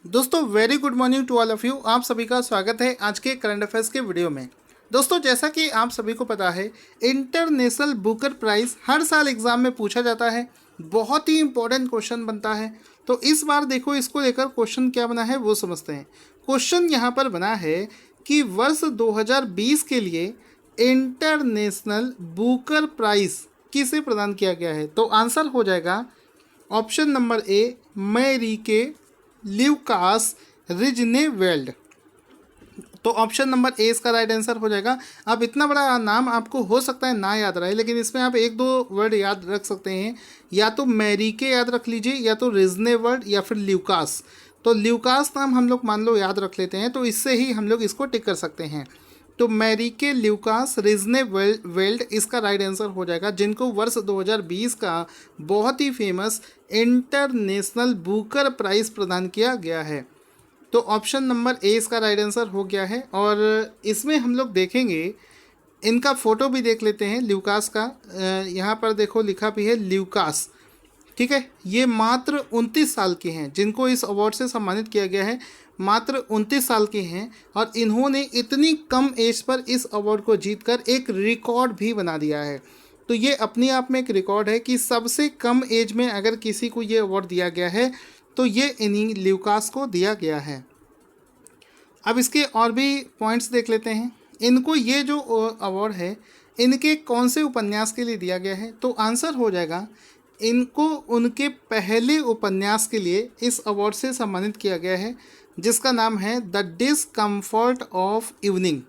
दोस्तों very good morning to all of you. आप सभी का स्वागत है आज के करंट अफेयर्स के वीडियो में। दोस्तों जैसा कि आप सभी को पता है, इंटरनेशनल बुकर प्राइज़ हर साल एग्ज़ाम में पूछा जाता है। बहुत ही इंपॉर्टेंट क्वेश्चन बनता है। तो इस बार देखो इसको लेकर क्वेश्चन क्या बना है वो समझते हैं। क्वेश्चन यहाँ पर बना है कि वर्ष 2020 के लिए इंटरनेशनल बुकर प्राइज़ किसे प्रदान किया गया है। तो आंसर हो जाएगा option number A, MaryKay Lucas रिजनेवेल्ड। तो ऑप्शन नंबर ए इसका राइट आंसर हो जाएगा। अब इतना बड़ा नाम आपको हो सकता है ना याद रहे, लेकिन इसमें आप एक दो वर्ड याद रख सकते हैं। या तो मैरीके याद रख लीजिए, या तो रिजनेवेल्ड, या फिर ल्यूकास। तो ल्यूकास नाम हम लोग मान लो याद रख लेते हैं, तो इससे ही हम लोग इसको टिक कर सकते हैं। तो मैरीके ल्यूकास रिजनेवेल्ड इसका राइट आंसर हो जाएगा, जिनको वर्ष 2020 का बहुत ही फेमस इंटरनेशनल बुकर प्राइज़ प्रदान किया गया है। तो ऑप्शन नंबर ए इसका राइट आंसर हो गया है। और इसमें हम लोग देखेंगे, इनका फ़ोटो भी देख लेते हैं ल्यूकास का। यहाँ पर देखो लिखा भी है ल्यूकास, ठीक है। ये मात्र 29 साल के हैं जिनको इस अवार्ड से सम्मानित किया गया है। मात्र 29 साल के हैं और इन्होंने इतनी कम एज पर इस अवार्ड को जीतकर एक रिकॉर्ड भी बना दिया है। तो ये अपने आप में एक रिकॉर्ड है कि सबसे कम एज में अगर किसी को ये अवार्ड दिया गया है तो ये इन्हीं ल्यूकास को दिया गया है। अब इसके और भी पॉइंट्स देख लेते हैं। इनको ये जो अवार्ड है इनके कौन से उपन्यास के लिए दिया गया है। तो आंसर हो जाएगा इनको उनके पहले उपन्यास के लिए इस अवार्ड से सम्मानित किया गया है, जिसका नाम है द डिसकम्फर्ट ऑफ इवनिंग।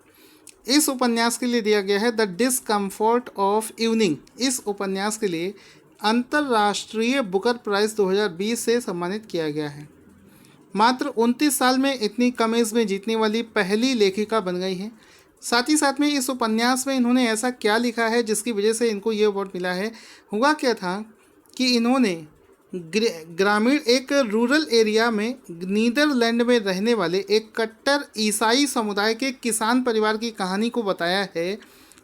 इस उपन्यास के लिए दिया गया है द डिसकम्फर्ट ऑफ इवनिंग। इस उपन्यास के लिए अंतर्राष्ट्रीय बुकर प्राइज़ 2020 से सम्मानित किया गया है। मात्र 29 साल में इतनी कम एज में जीतने वाली पहली लेखिका बन गई हैं। साथ ही साथ में इस उपन्यास में इन्होंने ऐसा क्या लिखा है जिसकी वजह से इनको ये अवार्ड मिला है। हुआ क्या था कि इन्होंने ग्रामीण एक रूरल एरिया में नीदरलैंड में रहने वाले एक कट्टर ईसाई समुदाय के किसान परिवार की कहानी को बताया है,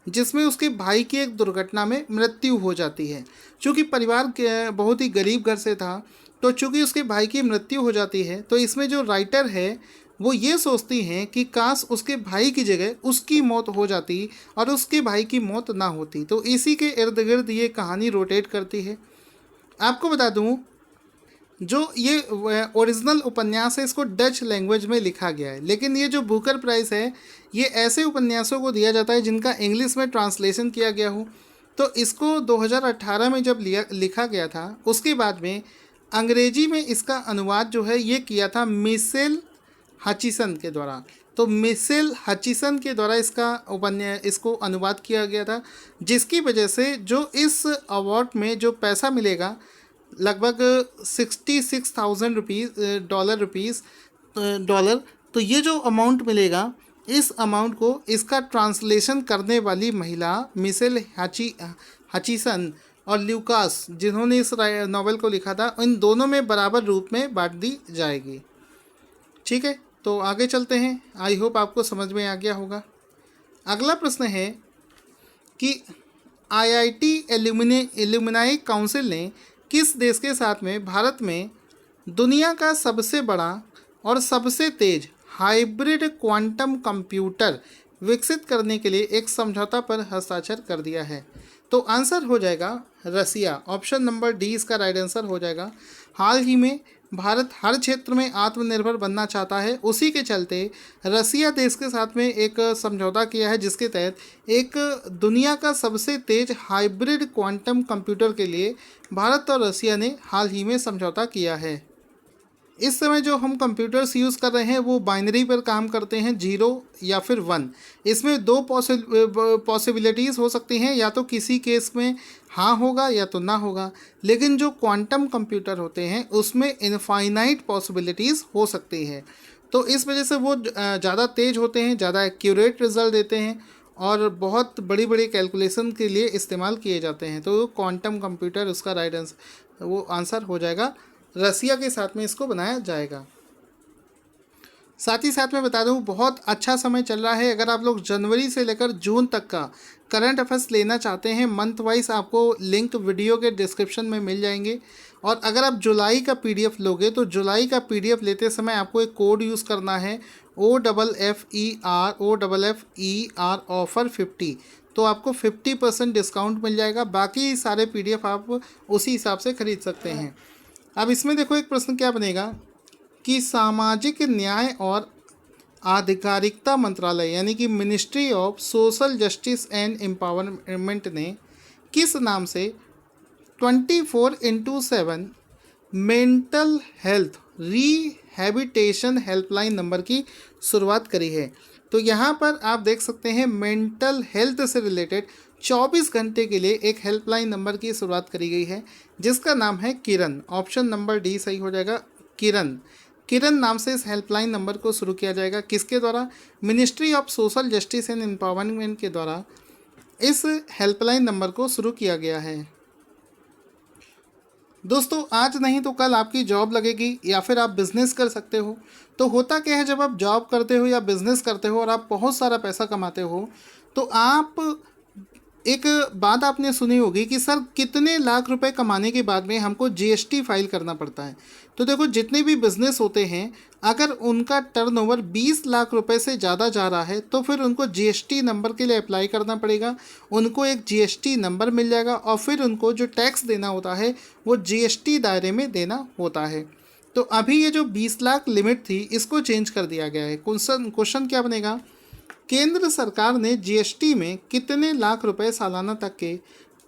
जिसमें उसके भाई की एक दुर्घटना में मृत्यु हो जाती है। चूँकि परिवार बहुत ही गरीब घर से था, तो चूँकि उसके भाई की मृत्यु हो जाती है, तो इसमें जो राइटर है वो ये सोचती हैं कि काश उसके भाई की जगह उसकी मौत हो जाती और उसके भाई की मौत ना होती। तो इसी के इर्द गिर्द ये कहानी रोटेट करती है। आपको बता दूं, जो ये ओरिजिनल उपन्यास है इसको डच लैंग्वेज में लिखा गया है, लेकिन ये जो बुकर प्राइज़ है ये ऐसे उपन्यासों को दिया जाता है जिनका इंग्लिश में ट्रांसलेशन किया गया हो। तो इसको 2018 में जब लिखा गया था, उसके बाद में अंग्रेजी में इसका अनुवाद जो है ये किया था मिशेल हचिसन के द्वारा। तो मिशेल हचिसन के द्वारा इसको अनुवाद किया गया था, जिसकी वजह से जो इस अवार्ड में जो पैसा मिलेगा लगभग 66,000 डॉलर। तो ये जो अमाउंट मिलेगा, इस अमाउंट को इसका ट्रांसलेशन करने वाली महिला मिशेल हचिसन और ल्यूकास, जिन्होंने इस नॉवेल को लिखा था, इन दोनों में बराबर रूप में बांट दी जाएगी। ठीक है, तो आगे चलते हैं। आई होप आपको समझ में आ गया होगा। अगला प्रश्न है कि आईआईटी एल्यूमिनाई काउंसिल ने किस देश के साथ में भारत में दुनिया का सबसे बड़ा और सबसे तेज हाइब्रिड क्वांटम कंप्यूटर विकसित करने के लिए एक समझौता पर हस्ताक्षर कर दिया है। तो आंसर हो जाएगा रसिया। ऑप्शन नंबर डी इसका राइट आंसर हो जाएगा। हाल ही में भारत हर क्षेत्र में आत्मनिर्भर बनना चाहता है, उसी के चलते रसिया देश के साथ में एक समझौता किया है, जिसके तहत एक दुनिया का सबसे तेज हाइब्रिड क्वांटम कंप्यूटर के लिए भारत और रसिया ने हाल ही में समझौता किया है। इस समय जो हम कंप्यूटर्स यूज़ कर रहे हैं वो बाइनरी पर काम करते हैं, 0 या फिर 1। इसमें दो पॉसिबिलिटीज़ हो सकती हैं, या तो किसी केस में हाँ होगा या तो ना होगा। लेकिन जो क्वांटम कंप्यूटर होते हैं उसमें इनफाइनाइट पॉसिबिलिटीज़ हो सकती हैं। तो इस वजह से वो ज़्यादा तेज़ होते हैं, ज़्यादा एक्यूरेट रिजल्ट देते हैं और बहुत बड़ी बड़ी कैलकुलेशन के लिए इस्तेमाल किए जाते हैं। तो क्वांटम कंप्यूटर उसका राइट आंसर हो जाएगा। रसिया के साथ में इसको बनाया जाएगा। साथ ही साथ मैं बता दूं बहुत अच्छा समय चल रहा है। अगर आप लोग जनवरी से लेकर जून तक का करंट अफेयर्स लेना चाहते हैं मंथ वाइज, आपको लिंक वीडियो के डिस्क्रिप्शन में मिल जाएंगे। और अगर आप जुलाई का पीडीएफ लोगे तो जुलाई का पीडीएफ लेते समय आपको एक कोड यूज़ करना है OFFER ऑफर 50, तो आपको 50% डिस्काउंट मिल जाएगा। बाकी सारे पीडीएफ आप उसी हिसाब से खरीद सकते हैं। अब इसमें देखो एक प्रश्न क्या बनेगा कि सामाजिक न्याय और आधिकारिकता मंत्रालय यानी कि ministry of social justice and empowerment ने किस नाम से 24/7 मेंटल हेल्थ रिहैबिटेशन हेल्पलाइन नंबर की शुरुआत करी है। तो यहाँ पर आप देख सकते हैं मेंटल हेल्थ से रिलेटेड 24 घंटे के लिए एक हेल्पलाइन नंबर की शुरुआत करी गई है जिसका नाम है किरण। ऑप्शन नंबर डी सही हो जाएगा, किरण। किरण नाम से इस हेल्पलाइन नंबर को शुरू किया जाएगा। किसके द्वारा? Ministry of social justice and empowerment के द्वारा इस हेल्पलाइन नंबर को शुरू किया गया है। दोस्तों आज नहीं तो कल आपकी जॉब लगेगी या फिर आप बिज़नेस कर सकते हो। तो होता क्या है, जब आप जॉब करते हो या बिज़नेस करते हो और आप बहुत सारा पैसा कमाते हो तो आप एक बात आपने सुनी होगी कि सर कितने लाख रुपए कमाने के बाद में हमको जीएसटी फाइल करना पड़ता है। तो देखो जितने भी बिज़नेस होते हैं अगर उनका टर्नओवर 20 लाख रुपए से ज़्यादा जा रहा है तो फिर उनको जीएसटी नंबर के लिए अप्लाई करना पड़ेगा। उनको एक जीएसटी नंबर मिल जाएगा और फिर उनको जो टैक्स देना होता है वो जीएसटी दायरे में देना होता है। तो अभी ये जो 20 लाख लिमिट थी इसको चेंज कर दिया गया है। क्वेश्चन क्या बनेगा, केंद्र सरकार ने जीएसटी में कितने लाख रुपए सालाना तक के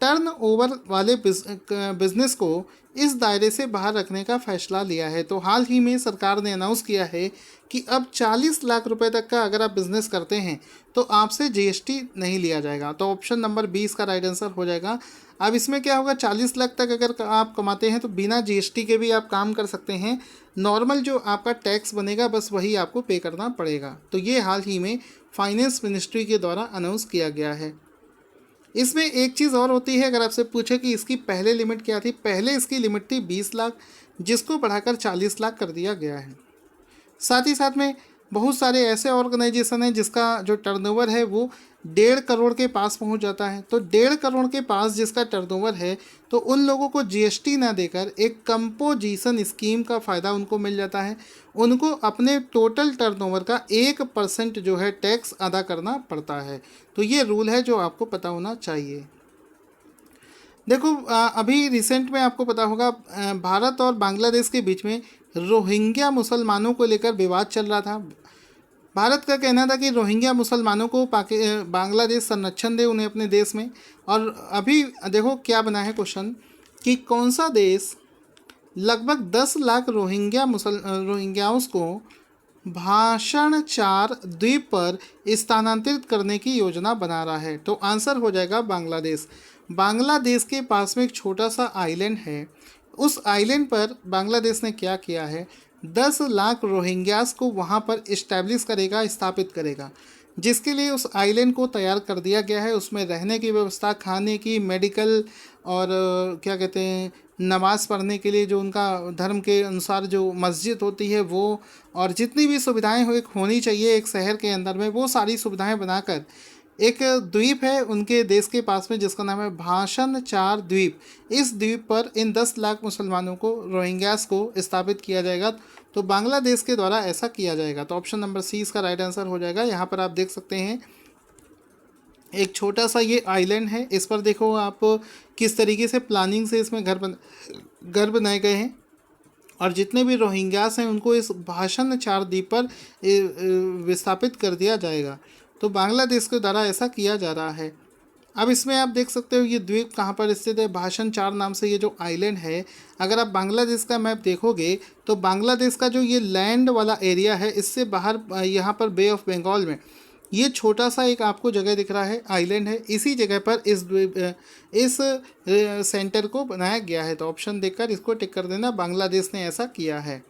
टर्नओवर वाले बिजनेस को इस दायरे से बाहर रखने का फैसला लिया है। तो हाल ही में सरकार ने अनाउंस किया है कि अब 40 लाख रुपए तक का अगर आप बिज़नेस करते हैं तो आपसे जीएसटी नहीं लिया जाएगा। तो ऑप्शन नंबर 20 का राइट आंसर हो जाएगा। अब इसमें क्या होगा, 40 लाख तक अगर आप कमाते हैं तो बिना जीएसटी के भी आप काम कर सकते हैं। नॉर्मल जो आपका टैक्स बनेगा बस वही आपको पे करना पड़ेगा। तो ये हाल ही में फाइनेंस मिनिस्ट्री के द्वारा अनाउंस किया गया है। इसमें एक चीज़ और होती है, अगर आपसे पूछे कि इसकी पहले लिमिट क्या थी, पहले इसकी लिमिट थी 20 लाख जिसको बढ़ाकर 40 लाख कर दिया गया है। साथ ही साथ में बहुत सारे ऐसे ऑर्गेनाइजेशन हैं जिसका जो टर्नओवर है वो 1.5 करोड़ के पास पहुंच जाता है। तो 1.5 करोड़ के पास जिसका टर्नओवर है तो उन लोगों को जीएसटी ना देकर एक कंपोजिशन स्कीम का फ़ायदा उनको मिल जाता है। उनको अपने टोटल टर्नओवर का 1% जो है टैक्स अदा करना पड़ता है। तो ये रूल है जो आपको पता होना चाहिए। देखो अभी रिसेंट में आपको पता होगा भारत और बांग्लादेश के बीच में रोहिंग्या मुसलमानों को लेकर विवाद चल रहा था। भारत का कहना था कि रोहिंग्या मुसलमानों को बांग्लादेश संरक्षण दे उन्हें अपने देश में। और अभी देखो क्या बना है क्वेश्चन कि कौन सा देश लगभग 10 लाख रोहिंग्याओं को भाषण 4 द्वीप पर स्थानांतरित करने की योजना बना रहा है। तो आंसर हो जाएगा बांग्लादेश। बांग्लादेश के पास में एक छोटा सा आइलैंड है, उस आइलैंड पर बांग्लादेश ने क्या किया है, 10 लाख रोहिंग्यास को वहाँ पर इस्टेब्लिश करेगा, स्थापित करेगा, जिसके लिए उस आइलैंड को तैयार कर दिया गया है। उसमें रहने की व्यवस्था, खाने की, मेडिकल और क्या कहते हैं नमाज़ पढ़ने के लिए जो उनका धर्म के अनुसार जो मस्जिद होती है वो, और जितनी भी सुविधाएं होनी चाहिए एक शहर के अंदर में, वो सारी सुविधाएं बनाकर एक द्वीप है उनके देश के पास में जिसका नाम है भाषण 4 द्वीप। इस द्वीप पर इन 10 लाख मुसलमानों को, रोहिंग्यास को स्थापित किया जाएगा। तो बांग्लादेश के द्वारा ऐसा किया जाएगा। तो ऑप्शन नंबर सी इसका राइट आंसर हो जाएगा। यहाँ पर आप देख सकते हैं एक छोटा सा ये आइलैंड है, इस पर देखो आप किस तरीके से प्लानिंग से इसमें घर बनाए गए हैं। और जितने भी रोहिंग्यास हैं उनको इस भाषण 4 द्वीप पर विस्थापित कर दिया जाएगा। तो बांग्लादेश के द्वारा ऐसा किया जा रहा है। अब इसमें आप देख सकते हो ये द्वीप कहाँ पर स्थित है, भाषण 4 नाम से ये जो आइलैंड है। अगर आप बांग्लादेश का मैप देखोगे तो बांग्लादेश का जो ये लैंड वाला एरिया है इससे बाहर यहाँ पर बे ऑफ बंगाल में ये छोटा सा एक आपको जगह दिख रहा है, आइलैंड है। इसी जगह पर इस सेंटर को बनाया गया है। तो ऑप्शन देखकर इसको टिक कर देना, बांग्लादेश ने ऐसा किया है।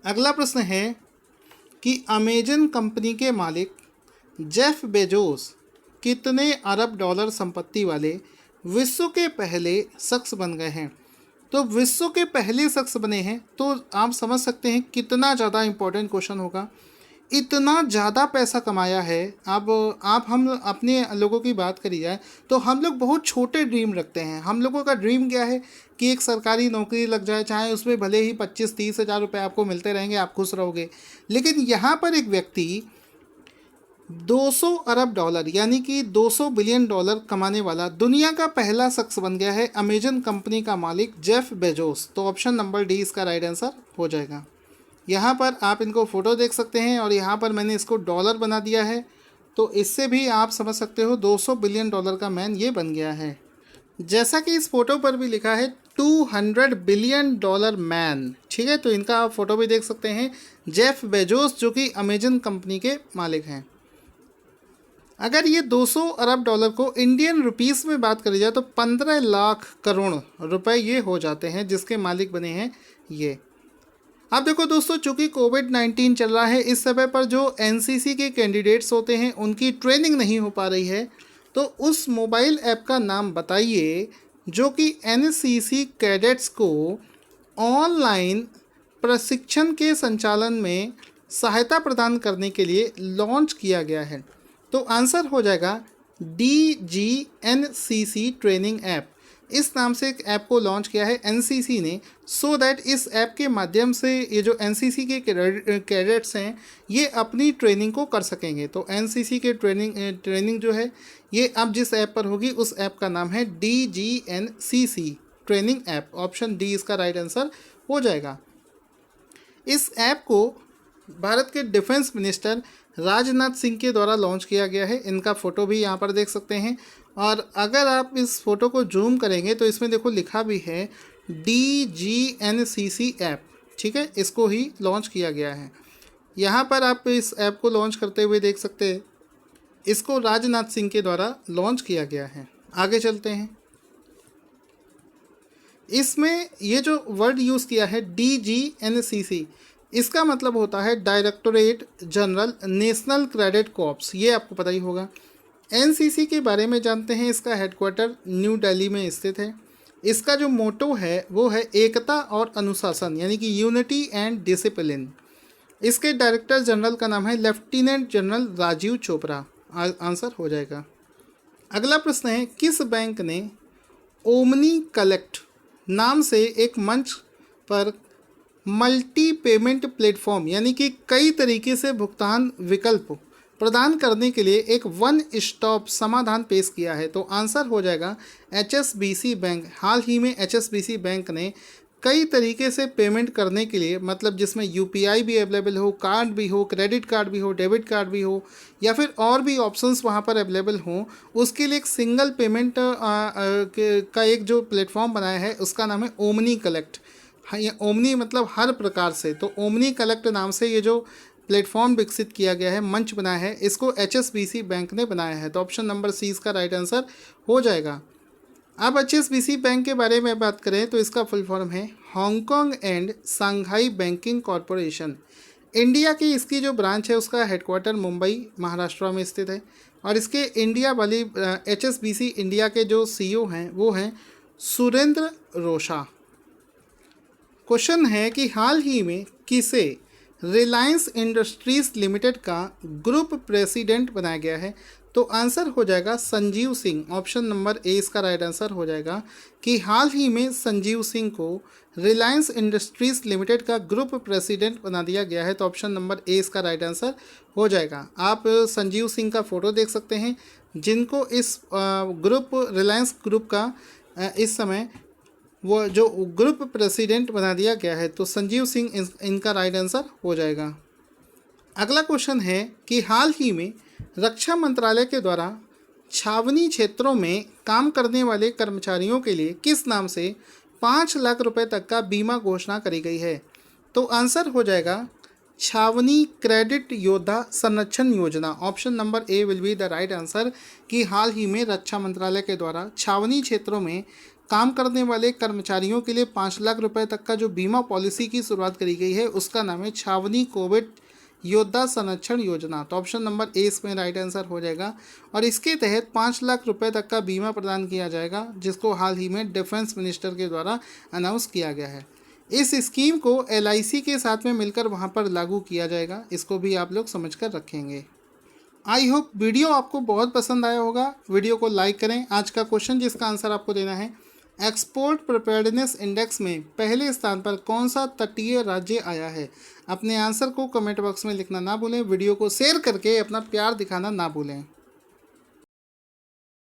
अगला प्रश्न है कि अमेजन कंपनी के मालिक जेफ बेजोस कितने अरब डॉलर संपत्ति वाले विश्व के पहले शख्स बन गए हैं। तो विश्व के पहले शख्स बने हैं, तो आप समझ सकते हैं कितना ज़्यादा इम्पोर्टेंट क्वेश्चन होगा। इतना ज़्यादा पैसा कमाया है। अब आप हम अपने लोगों की बात करी जाए तो हम लोग बहुत छोटे ड्रीम रखते हैं। हम लोगों का ड्रीम क्या है कि एक सरकारी नौकरी लग जाए, चाहे उसमें भले ही 25-30 हज़ार रुपये आपको मिलते रहेंगे, आप खुश रहोगे। लेकिन यहाँ पर एक व्यक्ति 200 अरब डॉलर यानी कि 200 बिलियन डॉलर कमाने वाला दुनिया का पहला शख्स बन गया है, अमेजन कंपनी का मालिक जेफ बेजोस। तो ऑप्शन नंबर डी इसका राइट आंसर हो जाएगा। यहाँ पर आप इनको फ़ोटो देख सकते हैं और यहाँ पर मैंने इसको डॉलर बना दिया है, तो इससे भी आप समझ सकते हो 200 बिलियन डॉलर का मैन ये बन गया है। जैसा कि इस फोटो पर भी लिखा है 200 बिलियन डॉलर मैन, ठीक है। तो इनका आप फोटो भी देख सकते हैं, जेफ बेजोस, जो कि अमेजन कंपनी के मालिक हैं। अगर ये 200 अरब डॉलर को इंडियन रुपीस में बात करी जाए तो 15 लाख करोड़ रुपए ये हो जाते हैं, जिसके मालिक बने हैं ये। अब देखो दोस्तों, चूंकि कोविड-19 चल रहा है, इस समय पर जो एनसीसी के कैंडिडेट्स होते हैं उनकी ट्रेनिंग नहीं हो पा रही है, तो उस मोबाइल ऐप का नाम बताइए जो कि एनसीसी कैडेट्स को ऑनलाइन प्रशिक्षण के संचालन में सहायता प्रदान करने के लिए लॉन्च किया गया है। तो आंसर हो जाएगा DGNCC ट्रेनिंग ऐप। इस नाम से एक ऐप को लॉन्च किया है एनसीसी ने, सो दैट इस ऐप के माध्यम से ये जो एनसीसी के कैडेट्स हैं ये अपनी ट्रेनिंग को कर सकेंगे। तो एनसीसी के ट्रेनिंग जो है ये अब जिस ऐप पर होगी उस ऐप का नाम है DGNCC training app. Option D इसका राइट आंसर हो जाएगा। इस ऐप को भारत के डिफेंस मिनिस्टर राजनाथ सिंह के द्वारा लॉन्च किया गया है। इनका फ़ोटो भी यहाँ पर देख सकते हैं, और अगर आप इस फ़ोटो को जूम करेंगे तो इसमें देखो लिखा भी है DGNCC ऐप, ठीक है। इसको ही लॉन्च किया गया है। यहाँ पर आप इस ऐप को लॉन्च करते हुए देख सकते हैं, इसको राजनाथ सिंह के द्वारा लॉन्च किया गया है। आगे चलते हैं। इसमें ये जो वर्ड यूज़ किया है DGNCC, इसका मतलब होता है directorate general national credit corps. ये आपको पता ही होगा। एनसीसी के बारे में जानते हैं। इसका हेडक्वार्टर न्यू दिल्ली में स्थित है। इसका जो मोटो है वो है एकता और अनुशासन, यानी कि यूनिटी एंड डिसिप्लिन। इसके डायरेक्टर जनरल का नाम है lieutenant general Rajiv Chopra. Answer हो जाएगा। अगला प्रश्न है, किस बैंक ने ओमनी कलेक्ट नाम से एक मंच पर मल्टी पेमेंट प्लेटफॉर्म यानी कि कई तरीके से भुगतान विकल्प प्रदान करने के लिए एक वन स्टॉप समाधान पेश किया है? तो आंसर हो जाएगा HSBC बैंक। हाल ही में HSBC बैंक ने कई तरीके से पेमेंट करने के लिए, मतलब जिसमें UPI भी अवेलेबल हो, कार्ड भी हो, क्रेडिट कार्ड भी हो, डेबिट कार्ड भी हो, या फिर और भी ऑप्शंस वहाँ पर अवेलेबल हों, उसके लिए एक सिंगल पेमेंट का एक जो प्लेटफॉर्म बनाया है उसका नाम है ओमनी कलेक्ट। हाँ, ये ओमनी मतलब हर प्रकार से, तो ओमनी कलेक्ट नाम से ये जो प्लेटफॉर्म विकसित किया गया है, मंच बनाया है, इसको HSBC बैंक ने बनाया है। तो ऑप्शन नंबर सी इसका राइट आंसर हो जाएगा। अब HSBC बैंक के बारे में बात करें तो इसका फुल फॉर्म है Hong Kong and Shanghai banking corporation. India की इसकी जो ब्रांच है उसका हेडक्वार्टर मुंबई महाराष्ट्र में स्थित है, और इसके इंडिया वाली HSBC इंडिया के जो CEO हैं वो हैं सुरेंद्र रोशा। क्वेश्चन है कि हाल ही में किसे रिलायंस इंडस्ट्रीज लिमिटेड का ग्रुप प्रेसिडेंट बनाया गया है? तो आंसर हो जाएगा Sanjeev Singh. Option number A इसका राइट आंसर हो जाएगा कि हाल ही में संजीव सिंह को रिलायंस इंडस्ट्रीज लिमिटेड का ग्रुप प्रेसिडेंट बना दिया गया है। तो ऑप्शन नंबर ए इसका राइट आंसर हो जाएगा। आप संजीव सिंह का फ़ोटो देख सकते हैं, जिनको इस रिलायंस ग्रुप का इस समय वो जो ग्रुप प्रेसिडेंट बना दिया गया है। तो संजीव सिंह इनका राइट आंसर हो जाएगा। अगला क्वेश्चन है कि हाल ही में रक्षा मंत्रालय के द्वारा छावनी क्षेत्रों में काम करने वाले कर्मचारियों के लिए किस नाम से 5 लाख रुपए तक का बीमा घोषणा करी गई है? तो आंसर हो जाएगा छावनी क्रेडिट योद्धा संरक्षण योजना। Option number A will be the right answer कि हाल ही में रक्षा मंत्रालय के द्वारा छावनी क्षेत्रों में काम करने वाले कर्मचारियों के लिए 5 लाख रुपए तक का जो बीमा पॉलिसी की शुरुआत करी गई है उसका नाम है छावनी कोविड योद्धा संरक्षण योजना। तो ऑप्शन नंबर ए इसमें राइट आंसर हो जाएगा। और इसके तहत 5 लाख रुपए तक का बीमा प्रदान किया जाएगा, जिसको हाल ही में डिफेंस मिनिस्टर के द्वारा अनाउंस किया गया है। इस स्कीम को LIC के साथ में मिलकर वहाँ पर लागू किया जाएगा, इसको भी आप लोग समझ कर रखेंगे। आई होप वीडियो आपको बहुत पसंद आया होगा। वीडियो को लाइक करें। आज का क्वेश्चन जिसका आंसर आपको देना है, एक्सपोर्ट प्रिपेयर्डनेस इंडेक्स में पहले स्थान पर कौन सा तटीय राज्य आया है। अपने आंसर को कमेंट बॉक्स में लिखना ना भूलें। वीडियो को शेयर करके अपना प्यार दिखाना ना भूलें।